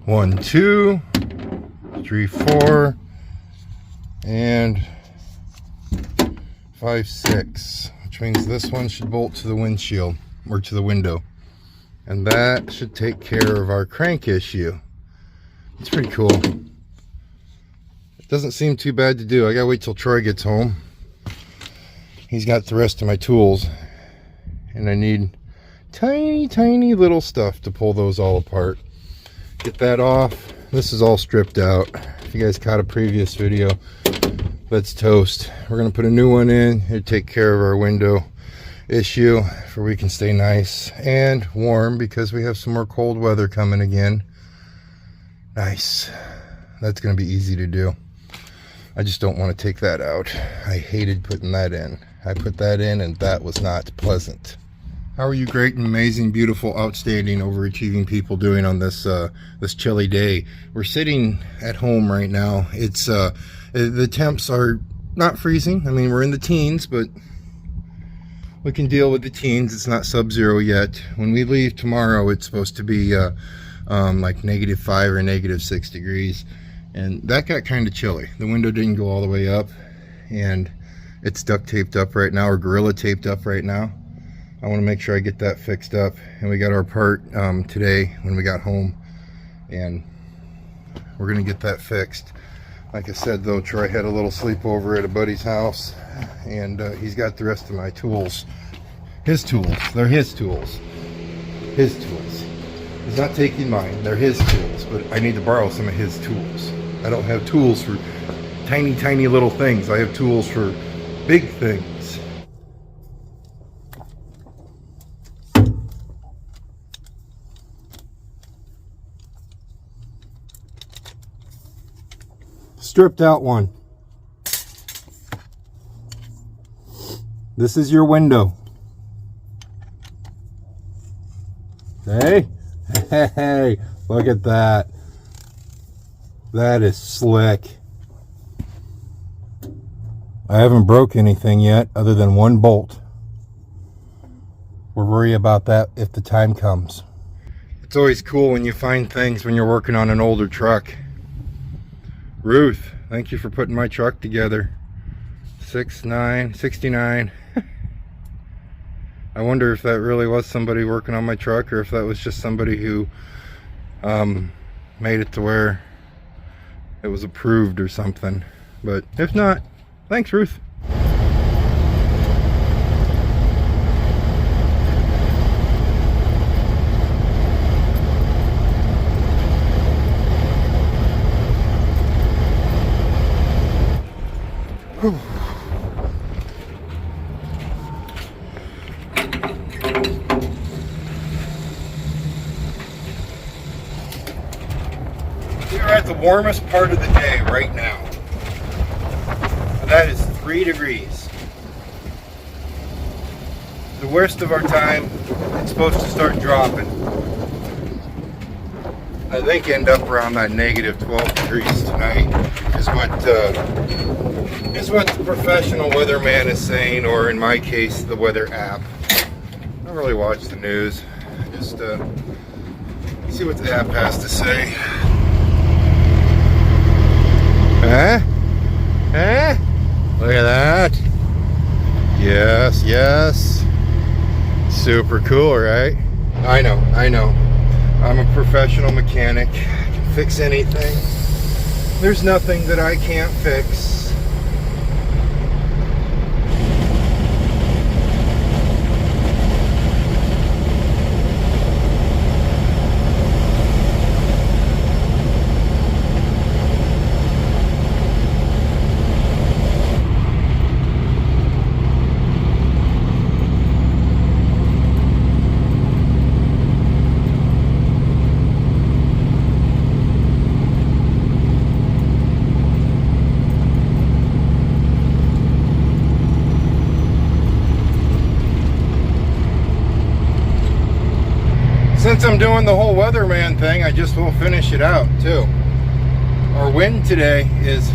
1, 2, 3, 4, and 5, 6, which means this one should bolt to the windshield or to the window, and that should take care of our crank issue. It's pretty cool. It doesn't seem too bad to do. I gotta wait till Troy gets home. He's got the rest of my tools, and I need tiny little stuff to pull those all apart. Get that off. This is all stripped out. If you guys caught a previous video, that's toast. We're gonna put a new one in. It'll take care of our window issue, for we can stay nice and warm because we have some more cold weather coming again. Nice. That's gonna be easy to do. I just don't want to take that out. I hated putting that in. I put that in and that was not pleasant. How are you great and amazing, beautiful, outstanding, overachieving people doing on this this chilly day? We're sitting at home right now. It's the temps are not freezing. I mean, we're in the teens, but we can deal with the teens. It's not sub-zero yet. When we leave tomorrow, it's supposed to be like -5 or -6 degrees, and that got kind of chilly. The window didn't go all the way up, and it's duct taped up right now, or gorilla taped up right now. I want to make sure I get that fixed up, and we got our part today when we got home, and we're gonna get that fixed. Like I said though, Troy had a little sleepover at a buddy's house, and he's got the rest of my tools. His tools. They're his tools. His tools. He's not taking mine. They're his tools, but I need to borrow some of his tools. I don't have tools for tiny little things. I have tools for big things. Stripped out one. This is your window. Hey, hey, look at that. That is slick. I haven't broke anything yet other than one bolt. We'll worry about that if the time comes. It's always cool when you find things when you're working on an older truck. Ruth, thank you for putting my truck together. 69. I wonder if that really was somebody working on my truck, or if that was just somebody who made it to where it was approved or something. But if not, thanks, Ruth. Whew. We are at the warmest part of the day right now. That is 3 degrees. The worst of our time, it's supposed to start dropping. I think end up around that -12 degrees tonight is what the professional weatherman is saying, or in my case, the weather app. I don't really watch the news. Just see what the app has to say. Huh? Huh? Look at that. Yes. Super cool, right? I know. I'm a professional mechanic. I can fix anything. There's nothing that I can't fix. Since I'm doing the whole weatherman thing, I just will finish it out too. Our wind today is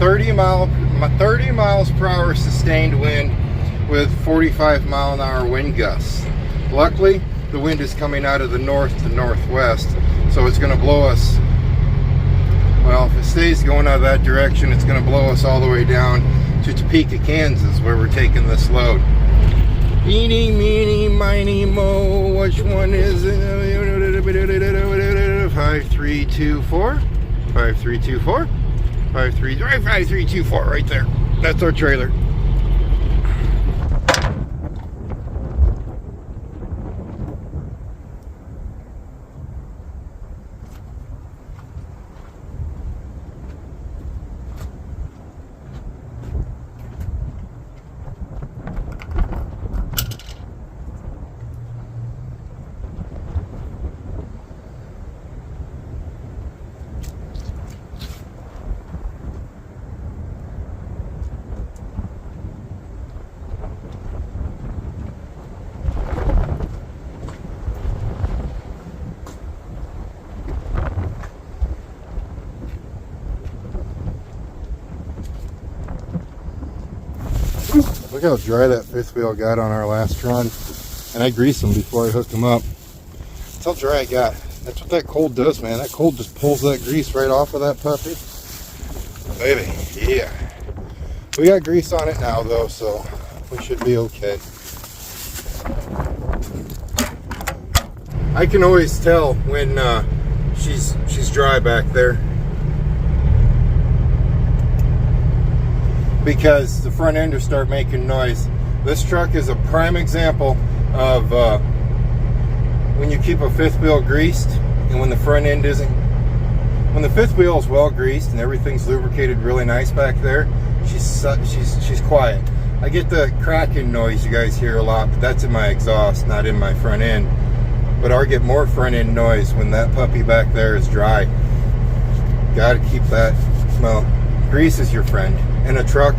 30 miles per hour sustained wind with 45-mile-an-hour wind gusts. Luckily, the wind is coming out of the north to northwest, So it's going to blow us, well, if it stays going out of that direction, it's going to blow us all the way down to Topeka, Kansas, where we're taking this load. Eeny, meeny, miny, mo, which one is it? 5324, 5324, 5324, right there. That's our trailer. Look how dry that fifth wheel got on our last run. And I greased them before I hooked them up. That's how dry I got. That's what that cold does, man. That cold just pulls that grease right off of that puppy. Baby, yeah. We got grease on it now, though, so we should be okay. I can always tell when she's dry back there, because the front end will start making noise. This truck is a prime example of when you keep a fifth wheel greased and when the front end isn't. When the fifth wheel is well greased and everything's lubricated really nice back there, she's quiet. I get the cracking noise you guys hear a lot, but that's in my exhaust, not in my front end. But I get more front end noise when that puppy back there is dry. Gotta keep that, well, grease is your friend. In a truck,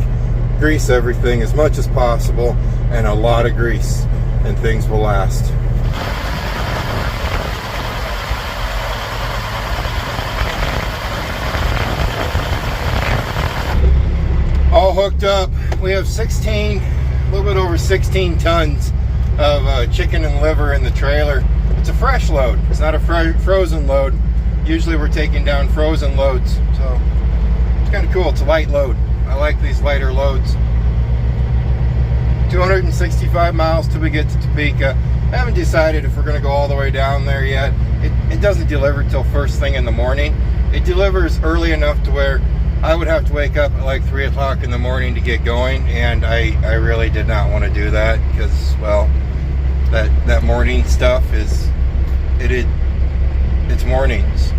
grease everything as much as possible, and a lot of grease, and things will last. All hooked up. We have 16, a little bit over 16 tons of chicken and liver in the trailer. It's a fresh load. It's not a frozen load. Usually we're taking down frozen loads, so it's kind of cool. It's a light load. I like these lighter loads. 265 miles till we get to Topeka. I haven't decided if we're going to go all the way down there yet. It doesn't deliver till first thing in the morning. It delivers early enough to where I would have to wake up at like 3 o'clock in the morning to get going, and I really did not want to do that because, well, that morning stuff it's mornings.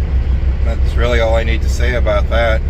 That's really all I need to say about that.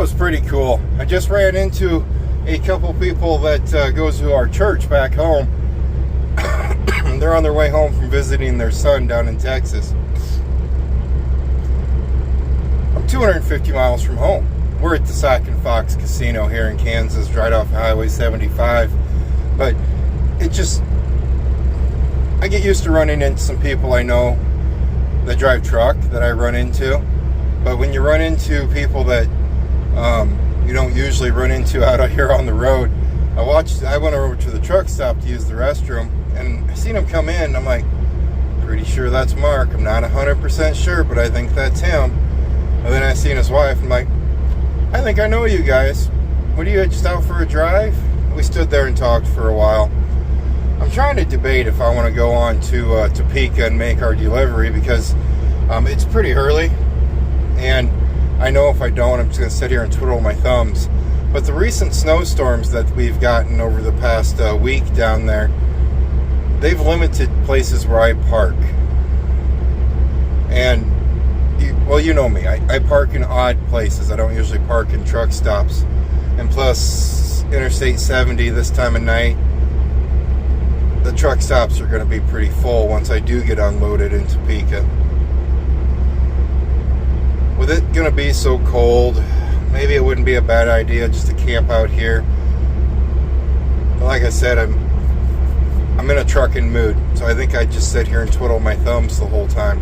was pretty cool. I just ran into a couple people that goes to our church back home. They're on their way home from visiting their son down in Texas. I'm 250 miles from home. We're at the Sock and Fox Casino here in Kansas, right off Highway 75. But it just, I get used to running into some people I know that drive truck that I run into. But when you run into people that you don't usually run into out here on the road, I went over to the truck stop to use the restroom, and I seen him come in. I'm like, pretty sure that's Mark. I'm not 100% sure, but I think that's him. And then I seen his wife. I'm like, I think I know you guys. What are you just out for a drive? We stood there and talked for a while. I'm trying to debate if I want to go on to Topeka and make our delivery, because it's pretty early, and I know if I don't, I'm just going to sit here and twiddle my thumbs. But the recent snowstorms that we've gotten over the past week down there, they've limited places where I park. And, well, you know me. I park in odd places. I don't usually park in truck stops. And plus, Interstate 70 this time of night, the truck stops are going to be pretty full once I do get unloaded in Topeka. With it going to be so cold, maybe it wouldn't be a bad idea just to camp out here. But like I said, I'm in a trucking mood, so I think I'd just sit here and twiddle my thumbs the whole time.